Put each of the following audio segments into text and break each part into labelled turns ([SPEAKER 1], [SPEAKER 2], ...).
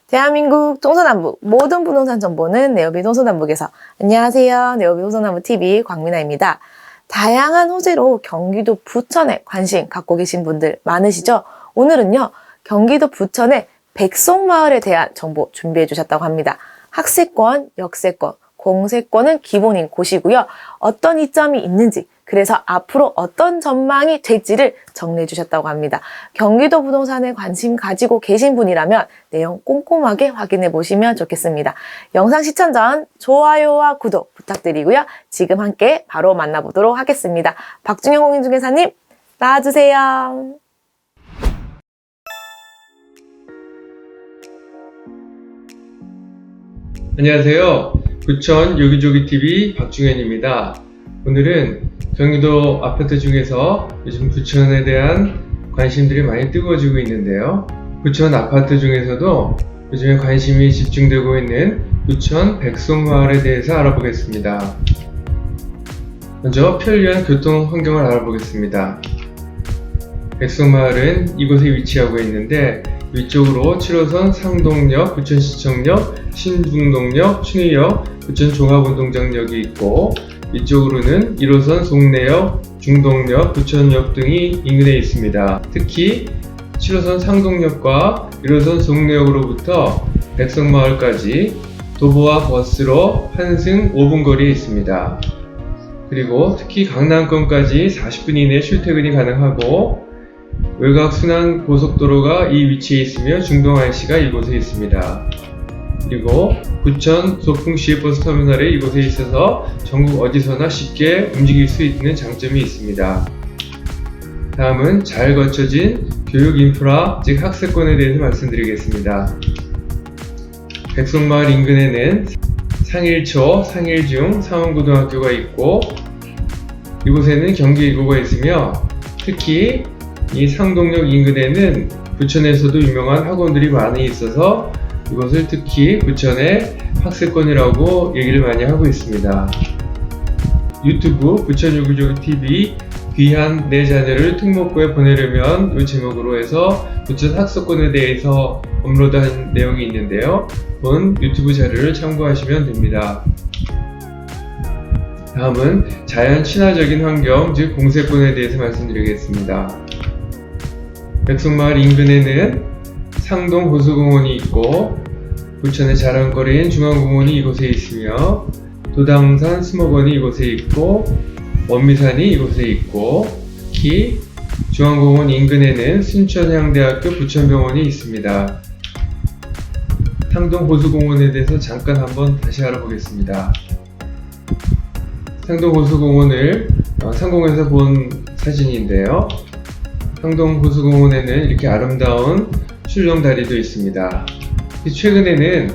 [SPEAKER 1] 대한민국 동서남북 모든 부동산 정보는 네오비 동서남북에서. 안녕하세요. 네오비 동서남북TV 광민아입니다. 다양한 호재로 경기도 부천에 관심 갖고 계신 분들 많으시죠? 오늘은요, 경기도 부천의 백송마을에 대한 정보 준비해 주셨다고 합니다. 학세권, 역세권, 공세권은 기본인 곳이고요. 어떤 이점이 있는지, 그래서 앞으로 어떤 전망이 될지를 정리해 주셨다고 합니다. 경기도 부동산에 관심 가지고 계신 분이라면 내용 꼼꼼하게 확인해 보시면 좋겠습니다. 영상 시청 전 좋아요와 구독 부탁드리고요. 지금 함께 바로 만나보도록 하겠습니다. 박준영 공인중개사님 나와주세요.
[SPEAKER 2] 안녕하세요. 부천 요기조기TV 박중현입니다. 오늘은 경기도 아파트 중에서 요즘 부천에 대한 관심들이 많이 뜨거워지고 있는데요. 부천 아파트 중에서도 요즘에 관심이 집중되고 있는 부천 백송마을에 대해서 알아보겠습니다. 먼저 편리한 교통 환경을 알아보겠습니다. 백송마을은 이곳에 위치하고 있는데 위쪽으로 7호선 상동역, 부천시청역, 신중동역, 춘희역, 부천종합운동장역이 있고 위쪽으로는 1호선 송내역, 중동역, 부천역 등이 인근에 있습니다. 특히 7호선 상동역과 1호선 송내역으로부터 백성마을까지 도보와 버스로 환승 5분 거리에 있습니다. 그리고 특히 강남권까지 40분 이내 출퇴근이 가능하고 외곽 순환 고속도로가 이 위치에 있으며 중동 IC가 이곳에 있습니다. 그리고 부천 소풍 시외버스터미널에 이곳에 있어서 전국 어디서나 쉽게 움직일 수 있는 장점이 있습니다. 다음은 잘 갖춰진 교육 인프라, 즉 학세권에 대해서 말씀드리겠습니다. 백송마을 인근에는 상일초, 상일중, 상원고등학교가 있고 이곳에는 경기1고가 있으며 특히 이 상동역 인근에는 부천에서도 유명한 학원들이 많이 있어서 이것을 특히 부천의 학세권이라고 얘기를 많이 하고 있습니다. 유튜브 부천 요기조기TV 귀한 내 자녀를 특목고에 보내려면 이 제목으로 해서 부천 학세권에 대해서 업로드한 내용이 있는데요. 본 유튜브 자료를 참고하시면 됩니다. 다음은 자연 친화적인 환경, 즉 공세권에 대해서 말씀드리겠습니다. 백송마을 인근에는 상동 호수공원이 있고 부천의 자랑거리인 중앙공원이 이곳에 있으며 도당산 수목원이 이곳에 있고 원미산이 이곳에 있고 특히 중앙공원 인근에는 순천향대학교 부천병원이 있습니다. 상동 호수공원에 대해서 잠깐 한번 다시 알아보겠습니다. 상동 호수공원을 상공에서 본 사진인데요. 상동 호수공원에는 이렇게 아름다운 출렁다리도 있습니다. 최근에는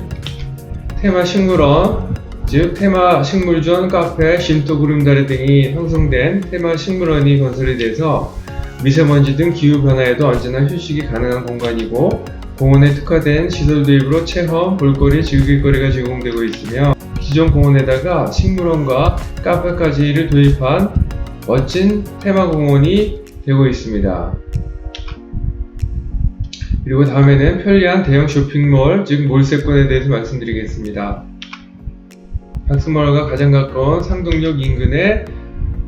[SPEAKER 2] 테마식물원, 즉 테마식물존, 카페, 쉼터구름다리 등이 형성된 테마식물원이 건설이 돼서 미세먼지 등 기후변화에도 언제나 휴식이 가능한 공간이고 공원에 특화된 시설 도입으로 체험, 볼거리, 즐길거리가 제공되고 있으며 기존 공원에다가 식물원과 카페까지를 도입한 멋진 테마공원이 되고 있습니다. 그리고 다음에는 편리한 대형 쇼핑몰, 즉 몰세권에 대해서 말씀드리겠습니다. 백송마을과 가장 가까운 상동역 인근에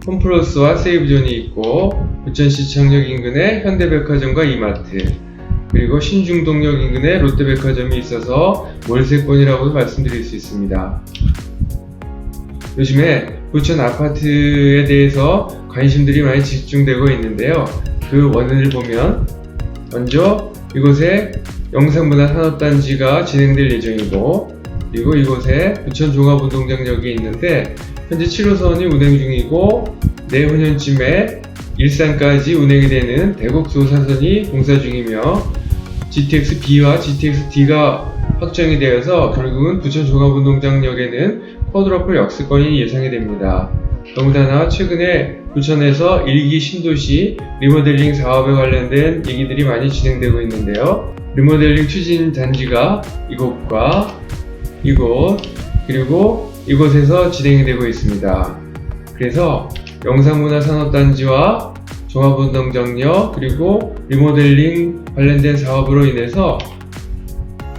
[SPEAKER 2] 홈플러스와 세이브존이 있고 부천시청역 인근에 현대백화점과 이마트, 그리고 신중동역 인근에 롯데백화점이 있어서 몰세권이라고 말씀드릴 수 있습니다. 요즘에 부천 아파트에 대해서 관심들이 많이 집중되고 있는데요. 그 원인을 보면 먼저 이곳에 영상문화산업단지가 진행될 예정이고 그리고 이곳에 부천 종합운동장역이 있는데 현재 7호선이 운행 중이고 내후년쯤에 일산까지 운행이 되는 대곡 4호선이 공사 중이며 GTX-B와 GTX-D가 확정이 되어서 결국은 부천 종합운동장역에는 쿼드러플 역세권이 예상이 됩니다. 더군다나 최근에 부천에서 1기 신도시 리모델링 사업에 관련된 얘기들이 많이 진행되고 있는데요. 리모델링 추진 단지가 이곳과 이곳 그리고 이곳에서 진행이 되고 있습니다. 그래서 영상문화산업단지와 종합운동장역 그리고 리모델링 관련된 사업으로 인해서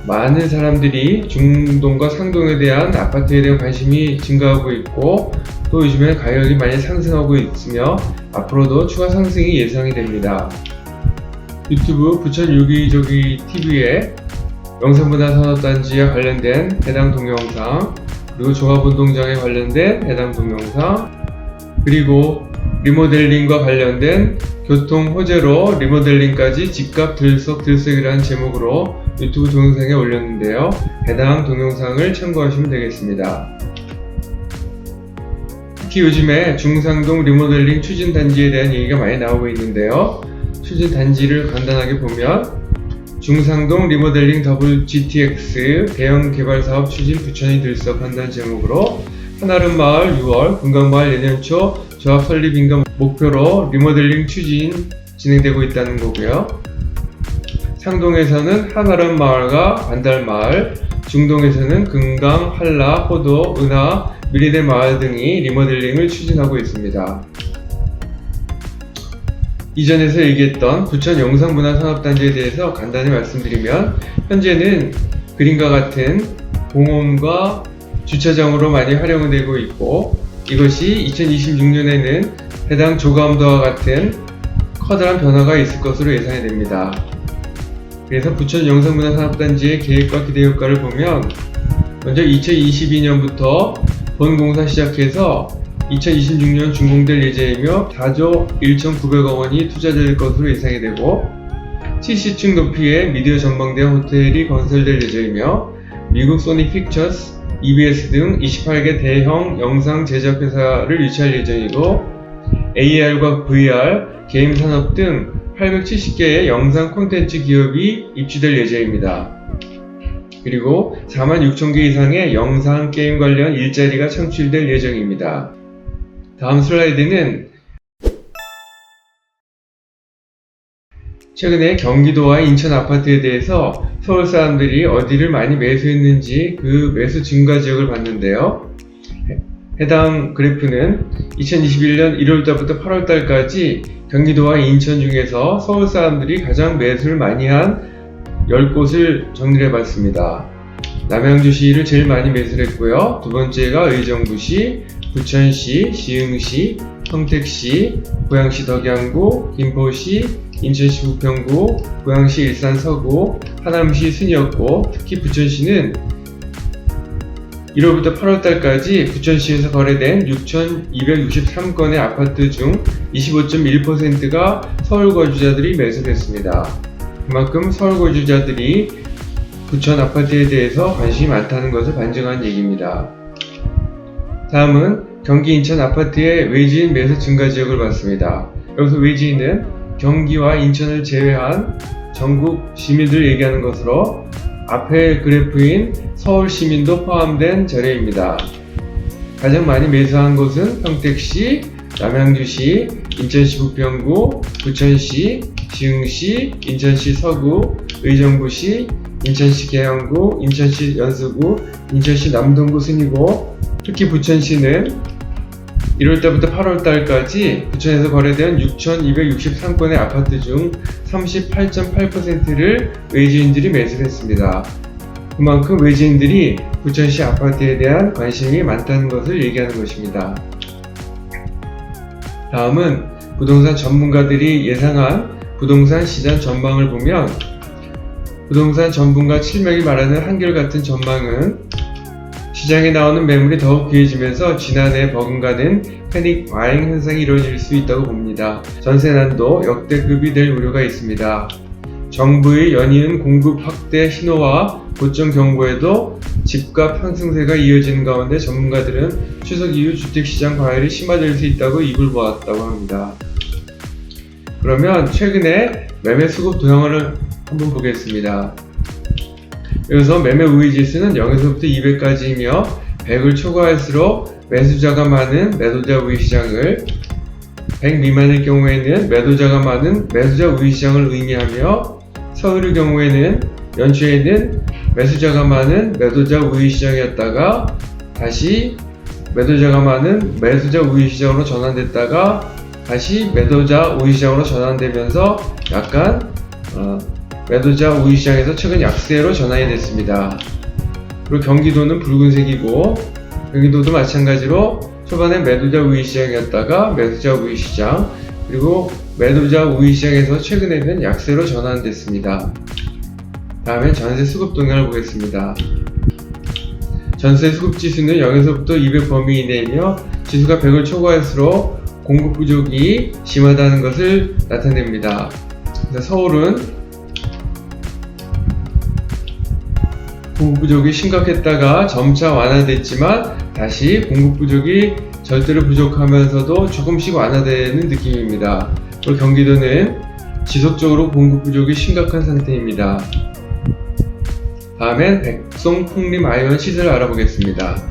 [SPEAKER 2] 많은 사람들이 중동과 상동에 대한 아파트에 대한 관심이 증가하고 있고 또 요즘에 가격이 많이 상승하고 있으며 앞으로도 추가 상승이 예상이 됩니다. 유튜브 부천 여기저기 TV에 영산문화산업단지와 관련된 해당 동영상, 그리고 종합운동장에 관련된 해당 동영상, 그리고 리모델링과 관련된 교통 호재로 리모델링까지 집값 들썩들썩이라는 제목으로 유튜브 동영상에 올렸는데요. 해당 동영상을 참고하시면 되겠습니다. 특히 요즘에 중상동 리모델링 추진단지에 대한 얘기가 많이 나오고 있는데요. 추진단지를 간단하게 보면 중상동 리모델링 더블 GTX 대형 개발 사업 추진 부천이 들썩한다는 제목으로 한아름 마을 6월, 금강마을 내년 초 조합 설립인가 목표로 리모델링 추진 진행되고 있다는 거고요. 상동에서는 한아름 마을과 반달마을, 중동에서는 금강, 한라, 호도, 은하, 미리대 마을 등이 리모델링을 추진하고 있습니다. 이전에서 얘기했던 부천 영상문화산업단지에 대해서 간단히 말씀드리면 현재는 그림과 같은 공원과 주차장으로 많이 활용되고 있고 이것이 2026년에는 해당 조감도와 같은 커다란 변화가 있을 것으로 예상이 됩니다. 그래서 부천 영상문화산업단지의 계획과 기대 효과를 보면 먼저 2022년부터 본공사 시작해서 2026년 준공될 예정이며 4조 1,900억 원이 투자될 것으로 예상이 되고 70층 높이의 미디어 전망대 호텔이 건설될 예정이며 미국 소니 픽처스, EBS 등 28개 대형 영상 제작 회사를 유치할 예정이고 AR과 VR, 게임 산업 등 870개의 영상 콘텐츠 기업이 입주될 예정입니다. 그리고 46,000개 이상의 영상 게임 관련 일자리가 창출될 예정입니다. 다음 슬라이드는 최근에 경기도와 인천 아파트에 대해서 서울 사람들이 어디를 많이 매수했는지 그 매수 증가 지역을 봤는데요. 해당 그래프는 2021년 1월달부터 8월달까지 경기도와 인천 중에서 서울 사람들이 가장 매수를 많이 한 10곳을 정리해 봤습니다. 남양주시를 제일 많이 매수를 했고요. 두 번째가 의정부시, 부천시, 시흥시, 평택시, 고양시 덕양구, 김포시, 인천시 부평구, 고양시 일산 서구, 하남시 순이었고 특히 부천시는 1월부터 8월달까지 부천시에서 거래된 6,263건의 아파트 중 25.1%가 서울 거주자들이 매수를 했습니다. 그만큼 서울 거주자들이 부천 아파트에 대해서 관심이 많다는 것을 반증한 얘기입니다. 다음은 경기 인천 아파트의 외지인 매수 증가 지역을 봤습니다. 여기서 외지인은 경기와 인천을 제외한 전국 시민들 얘기하는 것으로 앞에 그래프인 서울 시민도 포함된 자료입니다. 가장 많이 매수한 곳은 평택시, 남양주시, 인천시 부평구, 부천시, 시흥시, 인천시 서구, 의정부시, 인천시 계양구, 인천시 연수구, 인천시 남동구 순이고 특히 부천시는 1월달부터 8월달까지 부천에서 거래된 6,263건의 아파트 중 38.8%를 외지인들이 매수를 했습니다. 그만큼 외지인들이 부천시 아파트에 대한 관심이 많다는 것을 얘기하는 것입니다. 다음은 부동산 전문가들이 예상한 부동산 시장 전망을 보면 부동산 전문가 7명이 말하는 한결같은 전망은 시장에 나오는 매물이 더욱 귀해지면서 지난해 버금가는 패닉 바잉 현상이 이루어질 수 있다고 봅니다. 전세난도 역대급이 될 우려가 있습니다. 정부의 연이은 공급 확대 신호와 고점 경고에도 집값 상승세가 이어지는 가운데 전문가들은 추석 이후 주택시장 과열이 심화될 수 있다고 입을 모았다고 합니다. 그러면 최근에 매매 수급 도형을 한번 보겠습니다. 여기서 매매 우위 지수는 0에서부터 200까지이며 100을 초과할수록 매수자가 많은 매도자 우위 시장을 100 미만일 경우에는 매도자가 많은 매수자 우위 시장을 의미하며 서울의 경우에는 연초에는 매수자가 많은 매도자 우위 시장이었다가 다시 매도자가 많은 매수자 우위 시장으로 전환됐다가 다시 매도자 우위 시장으로 전환되면서 약간 매도자 우위 시장에서 최근 약세로 전환이 됐습니다. 그리고 경기도는 붉은색이고 경기도도 마찬가지로 초반에 매도자 우위 시장이었다가 매수자 우위 시장, 그리고 매도자 우위 시장에서 최근에는 약세로 전환됐습니다. 다음엔 전세 수급 동향을 보겠습니다. 전세 수급 지수는 0에서부터 200 범위 이내이며 지수가 100을 초과할수록 공급 부족이 심하다는 것을 나타냅니다. 그래서 서울은 공급 부족이 심각했다가 점차 완화됐지만 다시 공급 부족이 절대로 부족하면서도 조금씩 완화되는 느낌입니다. 그리고 경기도는 지속적으로 공급 부족이 심각한 상태입니다. 다음엔 백성 풍림 아이원 시세를 알아보겠습니다.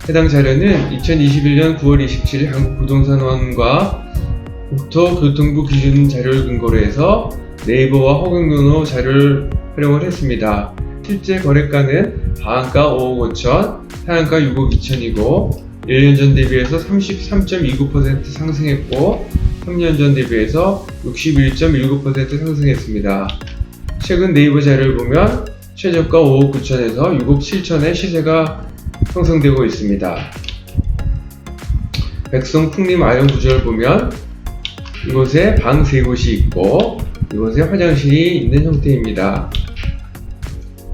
[SPEAKER 2] 해당 자료는 2021년 9월 27일 한국부동산원과 국토교통부 기준 자료를 근거로 해서 네이버와 허경영로 자료를 활용을 했습니다. 실제 거래가는 하한가 5억 5천, 하한가 6억 2천이고 1년 전 대비해서 33.29% 상승했고 3년 전 대비해서 61.19% 상승했습니다. 최근 네이버 자료를 보면 최저가 5억 9천에서 6억 7천의 시세가 형성되고 있습니다. 백성 풍림 아이원 구조를 보면 이곳에 방 3곳이 있고 이곳에 화장실이 있는 형태입니다.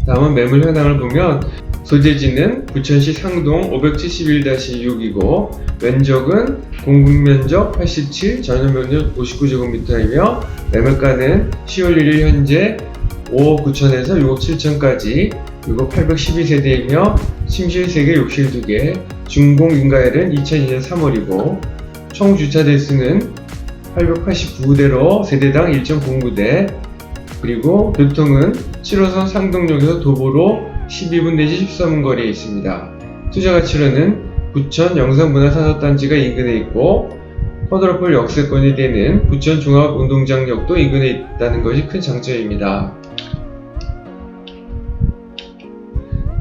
[SPEAKER 2] 다음은 매물 현황을 보면 소재지는 부천시 상동 571-6이고 면적은 공급면적 87, 전용면적 59제곱미터이며 매물가는 10월 1일 현재 5억 9천에서 6억 7천까지, 그리고 812세대이며 침실 3개, 욕실 2개, 준공인가율은 2002년 3월이고 총 주차 대수는 889대로 세대당 1.09대, 그리고 교통은 7호선 상동역에서 도보로 12분 내지 13분 거리에 있습니다. 투자가치로는 부천 영상문화산업단지가 인근에 있고 쿼드러플 역세권이 되는 부천 종합운동장역도 인근에 있다는 것이 큰 장점입니다.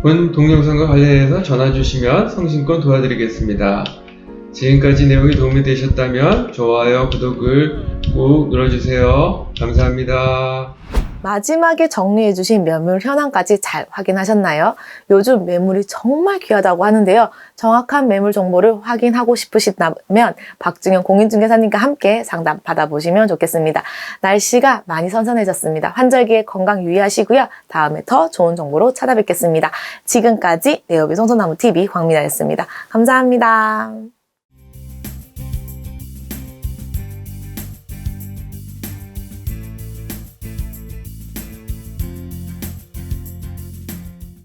[SPEAKER 2] 본 동영상과 관련해서 전화 주시면 성심껏 도와드리겠습니다. 지금까지 내용이 도움이 되셨다면 좋아요, 구독을 꼭 눌러주세요. 감사합니다.
[SPEAKER 1] 마지막에 정리해주신 매물 현황까지 잘 확인하셨나요? 요즘 매물이 정말 귀하다고 하는데요. 정확한 매물 정보를 확인하고 싶으시다면 박중현 공인중개사님과 함께 상담 받아보시면 좋겠습니다. 날씨가 많이 선선해졌습니다. 환절기에 건강 유의하시고요. 다음에 더 좋은 정보로 찾아뵙겠습니다. 지금까지 네오비 송소나무TV 광민아였습니다. 감사합니다.